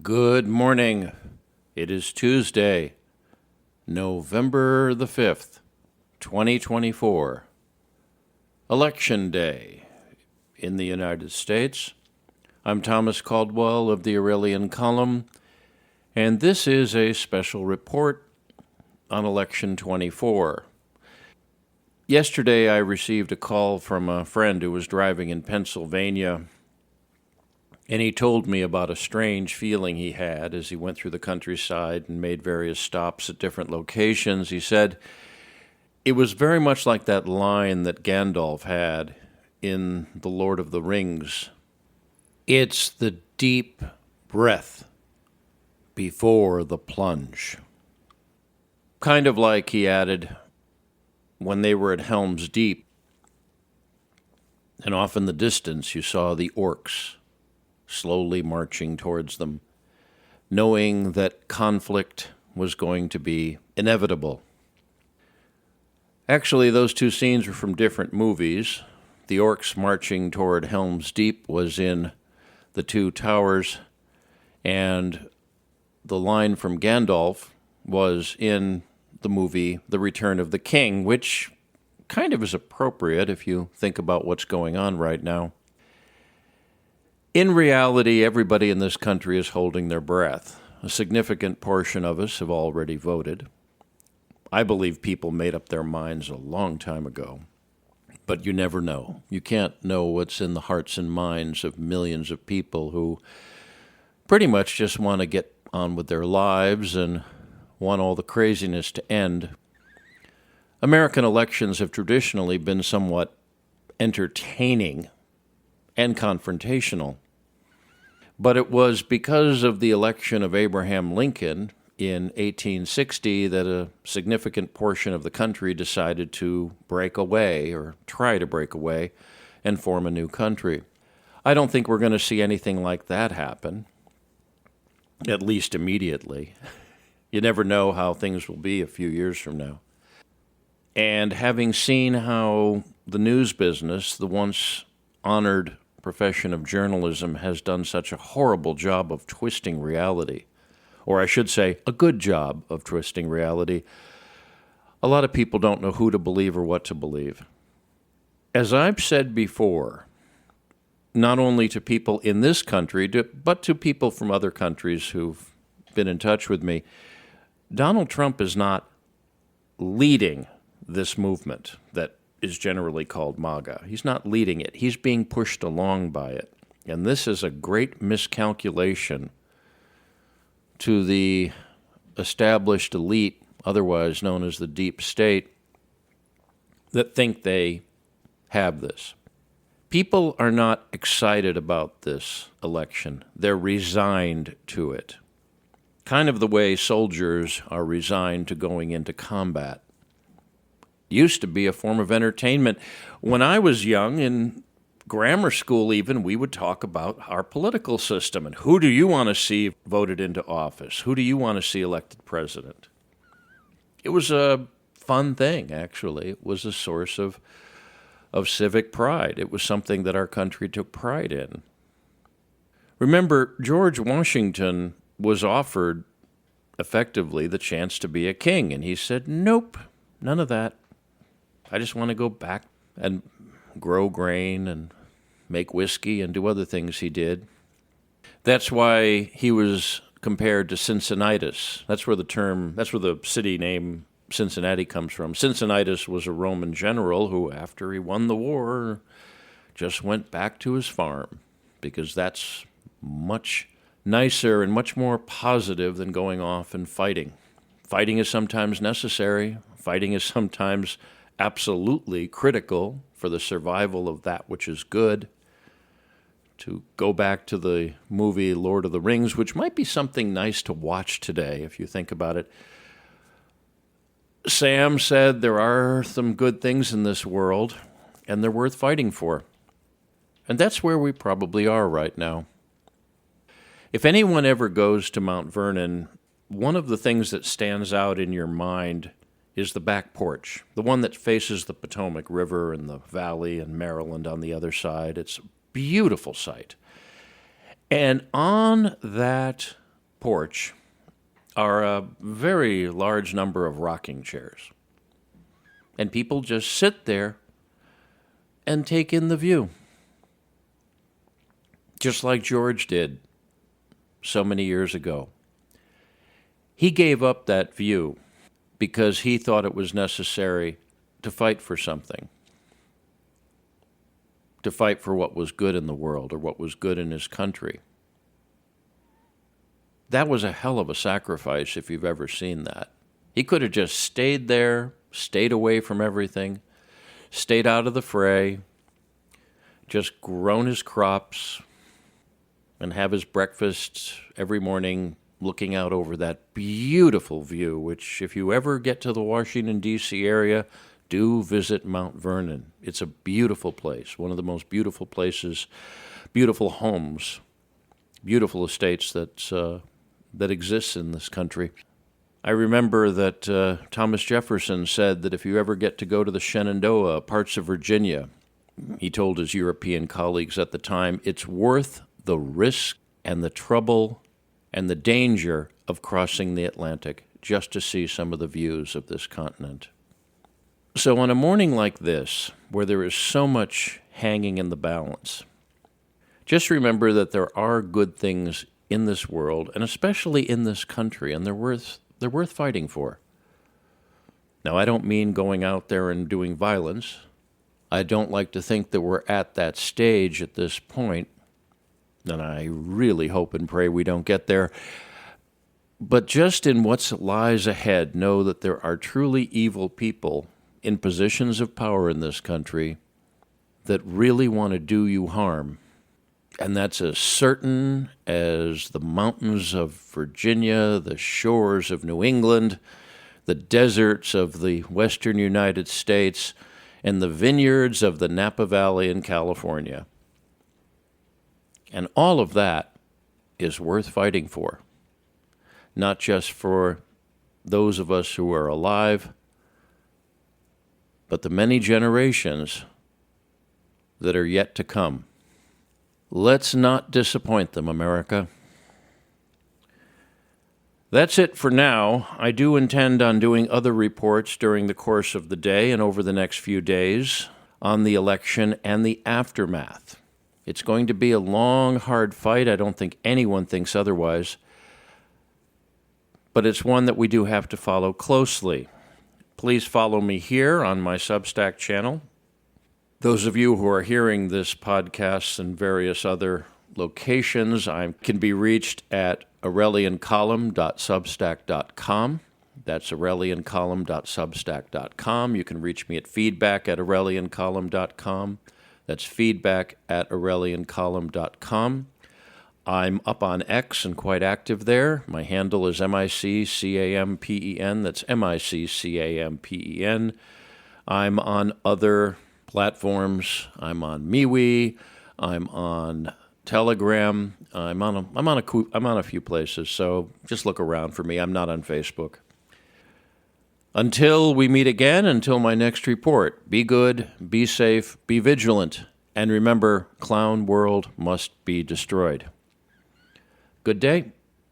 Good morning. It is Tuesday, November the 5th, 2024. Election Day in the United States. I'm Thomas Caldwell of the Aurelian Column, and this is a special report on Election 24. Yesterday I received a call from a friend who was driving in Pennsylvania, and he told me about a strange feeling he had as he went through the countryside and made various stops at different locations. He said it was very much like that line that Gandalf had in The Lord of the Rings. It's the deep breath before the plunge. Kind of like, he added, when they were at Helm's Deep, and off in the distance you saw the orcs slowly marching towards them, knowing that conflict was going to be inevitable. Actually, those two scenes were from different movies. The orcs marching toward Helm's Deep was in The Two Towers, and the line from Gandalf was in the movie The Return of the King, which kind of is appropriate if you think about what's going on right now. In reality, everybody in this country is holding their breath. A significant portion of us have already voted. I believe people made up their minds a long time ago. But you never know. You can't know what's in the hearts and minds of millions of people who pretty much just want to get on with their lives and want all the craziness to end. American elections have traditionally been somewhat entertaining and confrontational. But it was because of the election of Abraham Lincoln in 1860 that a significant portion of the country decided to break away, or try to break away, and form a new country. I don't think we're going to see anything like that happen, at least immediately. You never know how things will be a few years from now. And having seen how the news business, the once honored profession of journalism, has done such a horrible job of twisting reality, or I should say, a good job of twisting reality, a lot of people don't know who to believe or what to believe. As I've said before, not only to people in this country, but to people from other countries who've been in touch with me, Donald Trump is not leading this movement that is generally called MAGA. He's not leading it. He's being pushed along by it. And this is a great miscalculation to the established elite, otherwise known as the deep state, that think they have this. People are not excited about this election. They're resigned to it. Kind of the way soldiers are resigned to going into combat. Used to be a form of entertainment. When I was young, in grammar school even, we would talk about our political system and who do you want to see voted into office? Who do you want to see elected president? It was a fun thing, actually. It was a source of civic pride. It was something that our country took pride in. Remember, George Washington was offered, effectively, the chance to be a king, and he said, nope, none of that. I just want to go back and grow grain and make whiskey and do other things he did. That's why he was compared to Cincinnatus. That's where the city name Cincinnati comes from. Cincinnatus was a Roman general who, after he won the war, just went back to his farm, because that's much nicer and much more positive than going off and fighting. Fighting is sometimes necessary. Fighting is sometimes absolutely critical for the survival of that which is good. To go back to the movie Lord of the Rings, which might be something nice to watch today if you think about it. Sam said there are some good things in this world, and they're worth fighting for. And that's where we probably are right now. If anyone ever goes to Mount Vernon, one of the things that stands out in your mind is the back porch, the one that faces the Potomac River and the valley and Maryland on the other side. It's a beautiful sight. And on that porch are a very large number of rocking chairs. And people just sit there and take in the view. Just like George did so many years ago. He gave up that view because he thought it was necessary to fight for something, to fight for what was good in the world or what was good in his country. That was a hell of a sacrifice if you've ever seen that. He could have just stayed there, stayed away from everything, stayed out of the fray, just grown his crops, and have his breakfast every morning looking out over that beautiful view, which if you ever get to the Washington, D.C. area, do visit Mount Vernon. It's a beautiful place, one of the most beautiful places, beautiful homes, beautiful estates that exists in this country. I remember that Thomas Jefferson said that if you ever get to go to the Shenandoah, parts of Virginia, he told his European colleagues at the time, it's worth the risk and the trouble and the danger of crossing the Atlantic just to see some of the views of this continent. So on a morning like this, where there is so much hanging in the balance, just remember that there are good things in this world, and especially in this country, and they're worth fighting for. Now, I don't mean going out there and doing violence. I don't like to think that we're at that stage at this point, and I really hope and pray we don't get there. But just in what lies ahead, know that there are truly evil people in positions of power in this country that really want to do you harm. And that's as certain as the mountains of Virginia, the shores of New England, the deserts of the western United States, and the vineyards of the Napa Valley in California. And all of that is worth fighting for, not just for those of us who are alive, but the many generations that are yet to come. Let's not disappoint them, America. That's it for now. I do intend on doing other reports during the course of the day and over the next few days on the election and the aftermath. It's going to be a long, hard fight. I don't think anyone thinks otherwise. But it's one that we do have to follow closely. Please follow me here on my Substack channel. Those of you who are hearing this podcast in various other locations, I can be reached at aureliancolumn.substack.com. That's aureliancolumn.substack.com. You can reach me at feedback@aureliancolumn.com. That's feedback@aureliancolumn.com. I'm up on X and quite active there. My handle is MICCAMPEN. That's MICCAMPEN. I'm on other platforms. I'm on MeWe. I'm on Telegram. I'm on a few places. So just look around for me. I'm not on Facebook. Until we meet again, until my next report, be good, be safe, be vigilant, and remember, Clown World must be destroyed. Good day.